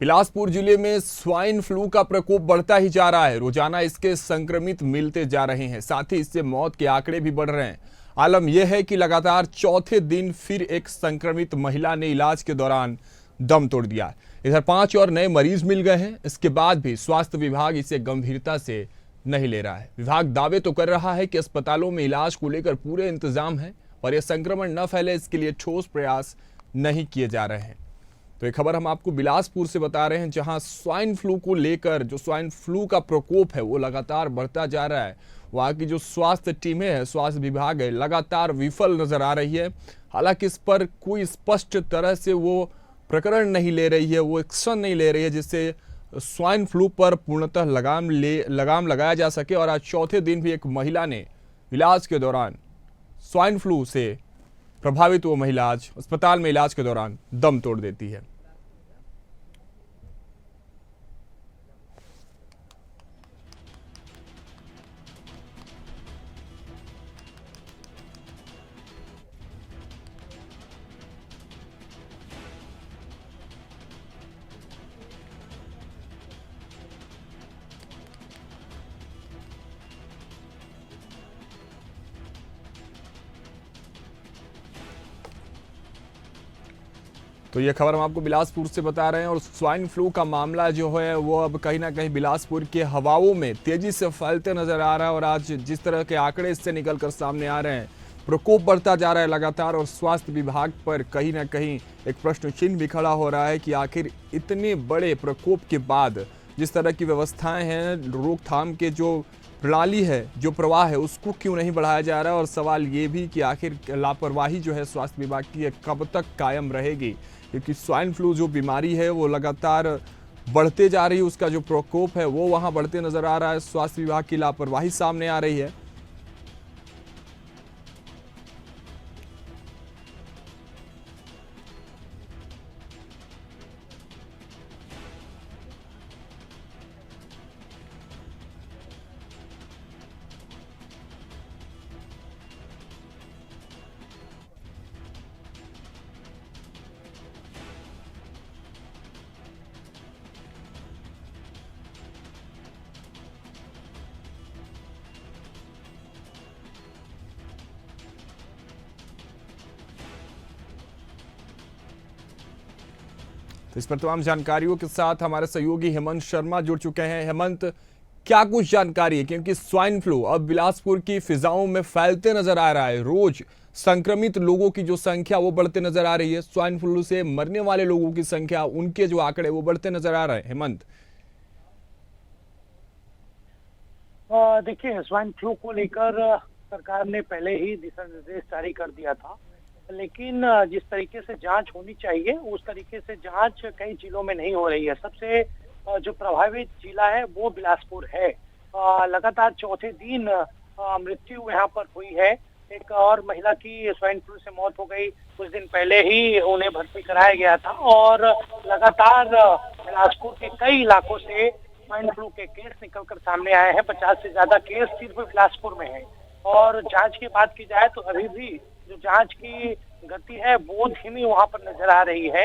बिलासपुर जिले में swine flu का प्रकोप बढ़ता ही जा रहा है। रोजाना इसके संक्रमित मिलते जा रहे हैं, साथ ही इससे मौत के आंकड़े भी बढ़ रहे हैं। आलम यह है कि लगातार चौथे दिन फिर एक संक्रमित महिला ने इलाज के दौरान दम तोड़ दिया। इधर 5 और नए मरीज मिल गए हैं। इसके बाद भी स्वास्थ्य विभाग इसे गंभीरता से नहीं ले रहा है। विभाग दावे तो कर रहा है कि अस्पतालों में इलाज को लेकर पूरे इंतजाम है और यह संक्रमण न फैले, इसके लिए ठोस प्रयास नहीं किए जा रहे हैं। तो ये खबर हम आपको बिलासपुर से बता रहे हैं, जहां स्वाइन फ्लू को लेकर जो स्वाइन फ्लू का प्रकोप है वो लगातार बढ़ता जा रहा है। वहां की जो स्वास्थ्य टीमें हैं, स्वास्थ्य विभाग है, लगातार विफल नजर आ रही है। हालांकि इस पर कोई स्पष्ट तरह से वो प्रकरण नहीं ले रही है, वो एक्शन नहीं ले रही है जिससे स्वाइन फ्लू पर पूर्णतः लगाम लगाया जा सके। और आज चौथे दिन भी एक महिला ने इलाज के दौरान स्वाइन फ्लू से प्रभावित वो महिला आज अस्पताल में इलाज के दौरान दम तोड़ देती है। तो ये खबर हम आपको बिलासपुर से बता रहे हैं। और स्वाइन फ्लू का मामला जो है वो अब कहीं ना कहीं बिलासपुर के हवाओं में तेजी से फैलते नजर आ रहा है। और आज जिस तरह के आंकड़े इससे निकलकर सामने आ रहे हैं, प्रकोप बढ़ता जा रहा है लगातार। और स्वास्थ्य विभाग पर कहीं ना कहीं एक प्रश्न चिन्ह भी खड़ा हो रहा है कि आखिर इतने बड़े प्रकोप के बाद जिस तरह की व्यवस्थाएं हैं, रोकथाम के जो प्रणाली है, जो प्रवाह है, उसको क्यों नहीं बढ़ाया जा रहा है। और सवाल ये भी कि आखिर लापरवाही जो है स्वास्थ्य विभाग की ये कब तक कायम रहेगी, क्योंकि स्वाइन फ्लू जो बीमारी है वो लगातार बढ़ते जा रही है। उसका जो प्रकोप है वो वहां बढ़ते नजर आ रहा है। स्वास्थ्य विभाग की लापरवाही सामने आ रही है। तो इस पर तमाम जानकारियों के साथ हमारे सहयोगी हेमंत शर्मा जुड़ चुके हैं। हेमंत, क्या कुछ जानकारी है, क्योंकि स्वाइन फ्लू अब बिलासपुर की फिजाओं में फैलते नजर आ रहा है। रोज संक्रमित लोगों की जो संख्या वो बढ़ते नजर आ रही है। स्वाइन फ्लू से मरने वाले लोगों की संख्या, उनके जो आंकड़े वो बढ़ते नजर आ रहे हैं। हेमंत, देखिए, स्वाइन फ्लू को लेकर सरकार ने पहले ही दिशा निर्देश जारी कर दिया था, लेकिन जिस तरीके से जांच होनी चाहिए उस तरीके से जांच कई जिलों में नहीं हो रही है। सबसे जो प्रभावित जिला है वो बिलासपुर है। लगातार चौथे दिन मृत्यु यहाँ पर हुई है। एक और महिला की स्वाइन फ्लू से मौत हो गई, कुछ दिन पहले ही उन्हें भर्ती कराया गया था। और लगातार बिलासपुर के कई इलाकों से स्वाइन फ्लू के केस निकलकर सामने आए हैं। 50 से ज्यादा केस सिर्फ बिलासपुर में है। और जांच की बात की जाए तो अभी भी जो जांच की गति है वो धीमी वहां पर नजर आ रही है।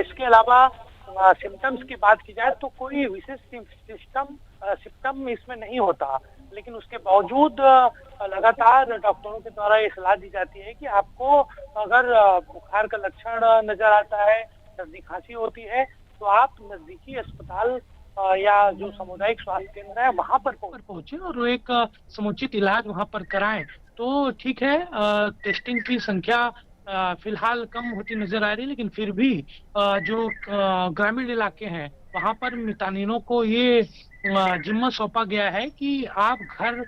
इसके अलावा सिम्टम्स की बात की जाए तो कोई विशेष सिम्टम इसमें नहीं होता, लेकिन उसके बावजूद लगातार डॉक्टरों के द्वारा ये सलाह दी जाती है कि आपको अगर बुखार का लक्षण नजर आता है, सर्दी खांसी होती है, तो आप नजदीकी अस्पताल या जो सामुदायिक स्वास्थ्य केंद्र है वहां पर पहुंचे और एक समुचित इलाज वहां पर कराएं। तो ठीक है, टेस्टिंग की संख्या फिलहाल कम होती नजर आ रही है, लेकिन फिर भी जो ग्रामीण इलाके हैं वहां पर मितानिनों को ये जिम्मा सौंपा गया है कि आप घर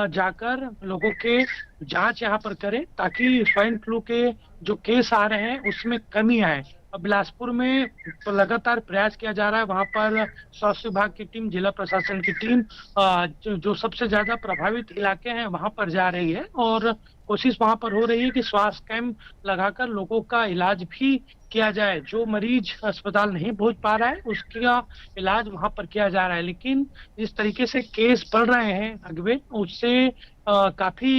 जाकर लोगों के जांच यहाँ पर करें, ताकि स्वाइन फ्लू के जो केस आ रहे हैं उसमें कमी आए। अब बिलासपुर में तो लगातार प्रयास किया जा रहा है। वहां पर स्वास्थ्य विभाग की टीम, जिला प्रशासन की टीम जो सबसे ज्यादा प्रभावित इलाके हैं वहां पर जा रही है और कोशिश वहां पर हो रही है कि स्वास्थ्य कैंप लगाकर लोगों का इलाज भी किया जाए। जो मरीज अस्पताल नहीं पहुंच पा रहा है उसका इलाज वहां पर किया जा रहा है। लेकिन जिस तरीके से केस बढ़ रहे हैं अगवे, उससे काफी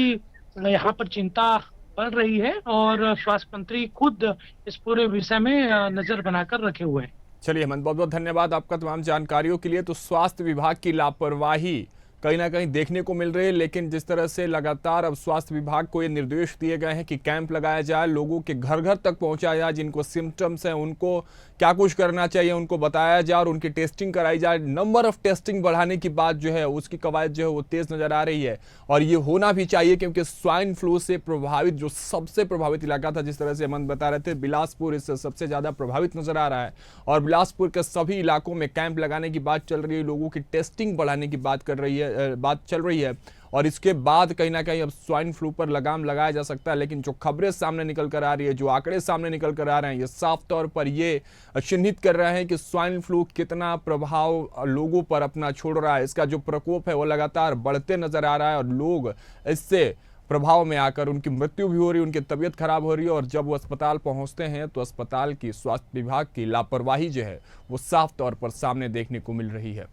यहाँ पर चिंता बढ़ रही है और स्वास्थ्य मंत्री खुद इस पूरे विषय में नजर बनाकर रखे हुए हैं। चलिए हेमंत, बहुत बहुत धन्यवाद आपका तमाम जानकारियों के लिए। तो स्वास्थ्य विभाग की लापरवाही कहीं ना कहीं देखने को मिल रही है, लेकिन जिस तरह से लगातार अब स्वास्थ्य विभाग को ये निर्देश दिए गए हैं कि कैंप लगाया जाए, लोगों के घर घर तक पहुंचाया जाए, जिनको सिम्टम्स हैं उनको क्या कुछ करना चाहिए उनको बताया जाए और उनकी टेस्टिंग कराई जाए। नंबर ऑफ टेस्टिंग बढ़ाने की बात जो है उसकी कवायद जो है वो तेज नजर आ रही है और ये होना भी चाहिए, क्योंकि स्वाइन फ्लू से प्रभावित जो सबसे प्रभावित इलाका था, जिस तरह से हेमंत बता रहे थे, बिलासपुर इससे सबसे ज्यादा प्रभावित नजर आ रहा है और बिलासपुर के सभी इलाकों में कैंप लगाने की बात चल रही है, लोगों की टेस्टिंग बढ़ाने की बात चल रही है और इसके बाद कहीं ना कहीं अब स्वाइन फ्लू पर लगाम लगाया जा सकता है। लेकिन जो खबरें सामने निकल कर आ रही है, जो आंकड़े सामने निकल कर आ रहे हैं, ये साफ तौर पर ये चिन्हित कर रहे हैं कि स्वाइन फ्लू कितना प्रभाव लोगों पर अपना छोड़ रहा है। इसका जो प्रकोप है वो लगातार बढ़ते नजर आ रहा है और लोग इससे प्रभाव में आकर उनकी मृत्यु भी हो रही है, उनकी तबीयत खराब हो रही है और जब वो अस्पताल पहुंचते हैं तो अस्पताल की स्वास्थ्य विभाग की लापरवाही जो है वो साफ तौर पर सामने देखने को मिल रही है।